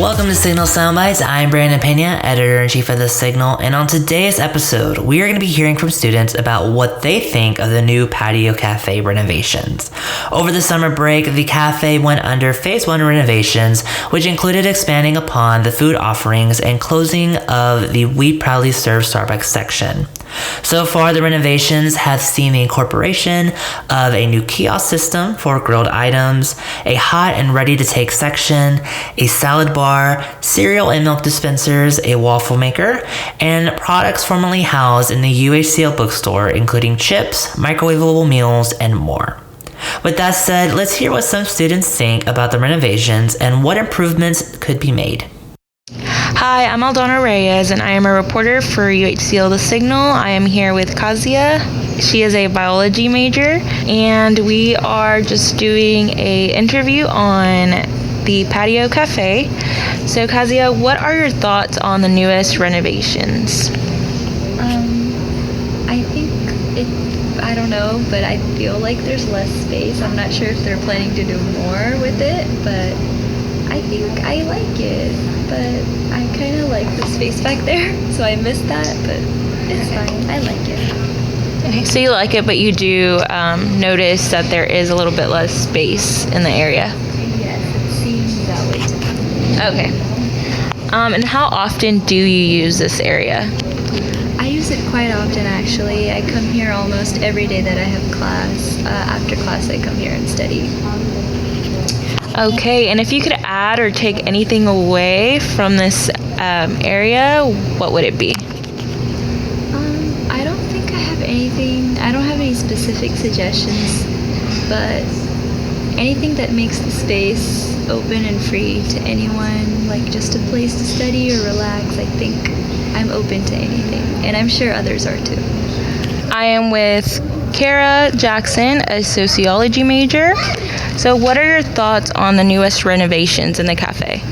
Welcome to Signal Soundbytes. I'm Brandon Peña, editor-in-chief of The Signal, and on today's episode, we are going to be hearing from students about what they think of the new Patio Café renovations. Over the summer break, the cafe went under Phase 1 renovations, which included expanding upon the food offerings and closing of the We Proudly Serve Starbucks section. So far, the renovations have seen the incorporation of a new kiosk system for grilled items, a hot and ready-to-take section, a salad bar, cereal and milk dispensers, a waffle maker, and products formerly housed in the UHCL bookstore, including chips, microwavable meals, and more. With that said, let's hear what some students think about the renovations and what improvements could be made. Hi, I'm Aldana Reyes, and I am a reporter for UHCL The Signal. I am here with Kazia. She is a biology major, and we are just doing an interview on the Patio Café. So, Kazia, what are your thoughts on the newest renovations? I don't know, but I feel like there's less space. I'm not sure if they're planning to do more with it, but I think I like it. But I kind of like the space back there, so I miss that, but it's fine. I like it. Okay, so you like it, but you do notice that there is a little bit less space in the area. Yes, it seems that way to me. Okay. And how often do you use this area? I use it quite often, actually. I come here almost every day that I have class. After class, I come here and study. Okay, and if you could add or take anything away from this area, what would it be? I don't think I have anything. I don't have any specific suggestions, but anything that makes the space open and free to anyone, like just a place to study or relax, I think I'm open to anything, and I'm sure others are too. I am with Kara Jackson, a sociology major. So what are your thoughts on the newest renovations in the cafe?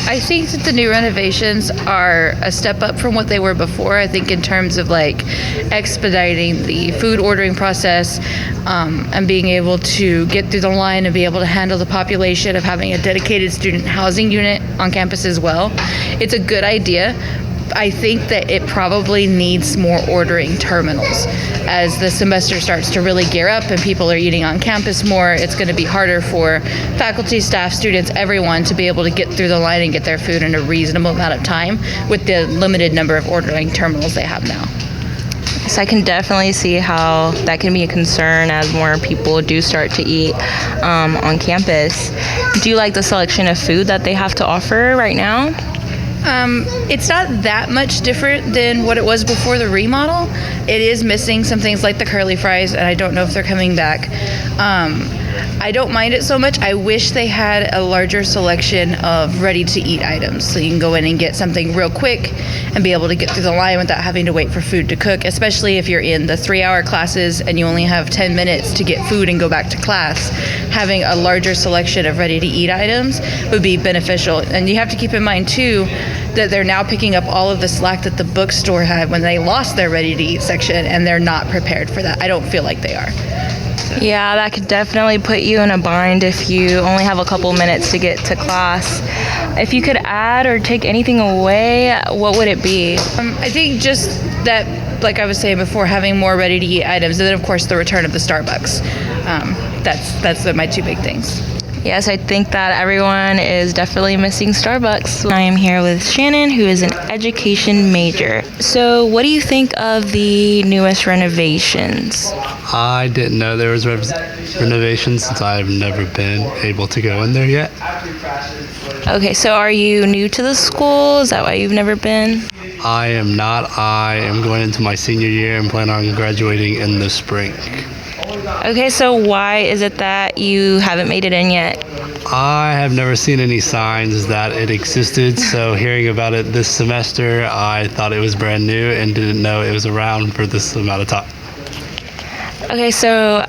I think that the new renovations are a step up from what they were before. I think in terms of like expediting the food ordering process and being able to get through the line and be able to handle the population of having a dedicated student housing unit on campus as well. It's a good idea. I think that it probably needs more ordering terminals. As the semester starts to really gear up and people are eating on campus more, it's going to be harder for faculty, staff, students, everyone to be able to get through the line and get their food in a reasonable amount of time with the limited number of ordering terminals they have now. So I can definitely see how that can be a concern as more people do start to eat on campus. Do you like the selection of food that they have to offer right now? It's not that much different than what it was before the remodel. It is missing some things like the curly fries, and I don't know if they're coming back. I don't mind it so much. I wish they had a larger selection of ready-to-eat items, so you can go in and get something real quick and be able to get through the line without having to wait for food to cook, especially if you're in the 3-hour classes and you only have 10 minutes to get food and go back to class. Having a larger selection of ready-to-eat items would be beneficial. And you have to keep in mind, too, that they're now picking up all of the slack that the bookstore had when they lost their ready-to-eat section, and they're not prepared for that. I don't feel like they are. Yeah, that could definitely put you in a bind if you only have a couple minutes to get to class. If you could add or take anything away, what would it be? I think just that, like I was saying before, having more ready-to-eat items, and then, of course, the return of the Starbucks. That's my two big things. Yes, I think that everyone is definitely missing Starbucks. I am here with Shannon, who is an education major. So what do you think of the newest renovations? I didn't know there was renovations since I've never been able to go in there yet. Okay, so are you new to the school? Is that why you've never been? I am not. I am going into my senior year and plan on graduating in the spring. Okay, so why is it that you haven't made it in yet? I have never seen any signs that it existed, so hearing about it this semester, I thought it was brand new and didn't know it was around for this amount of time. Okay, so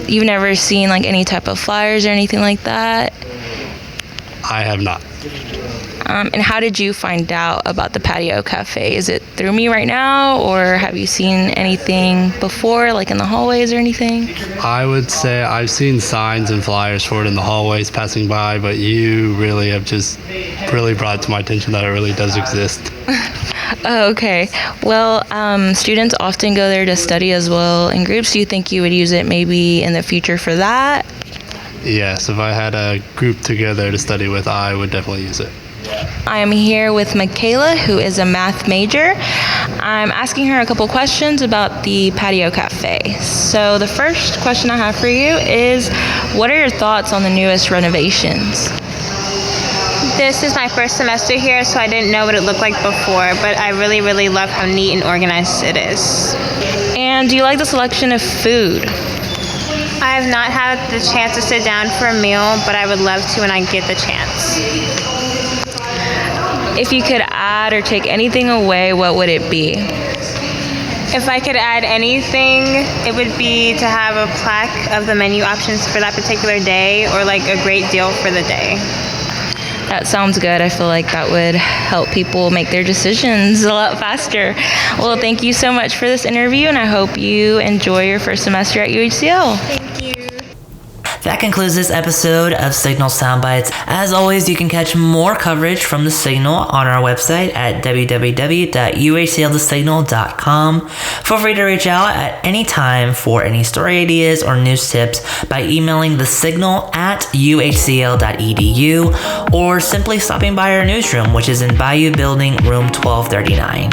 you've never seen like any type of flyers or anything like that? I have not. And how did you find out about the Patio Cafe? Is it through me right now, or have you seen anything before, like in the hallways or anything? I would say I've seen signs and flyers for it in the hallways passing by, but you really have just really brought to my attention that it really does exist. Oh, okay. Well, students often go there to study as well in groups. Do you think you would use it maybe in the future for that? Yes, if I had a group to go there to study with, I would definitely use it. I am here with Michaela, who is a math major. I'm asking her a couple questions about the Patio Cafe. So the first question I have for you is, what are your thoughts on the newest renovations? This is my first semester here, so I didn't know what it looked like before, but I really, really love how neat and organized it is. And do you like the selection of food? I have not had the chance to sit down for a meal, but I would love to when I get the chance. If you could add or take anything away, what would it be? If I could add anything, it would be to have a plaque of the menu options for that particular day, or like a great deal for the day. That sounds good. I feel like that would help people make their decisions a lot faster. Well, thank you so much for this interview, and I hope you enjoy your first semester at UHCL. Thank you. That concludes this episode of Signal Soundbytes. As always, you can catch more coverage from The Signal on our website at www.uhclthesignal.com. Feel free to reach out at any time for any story ideas or news tips by emailing thesignal@uhcl.edu or simply stopping by our newsroom, which is in Bayou Building, room 1239.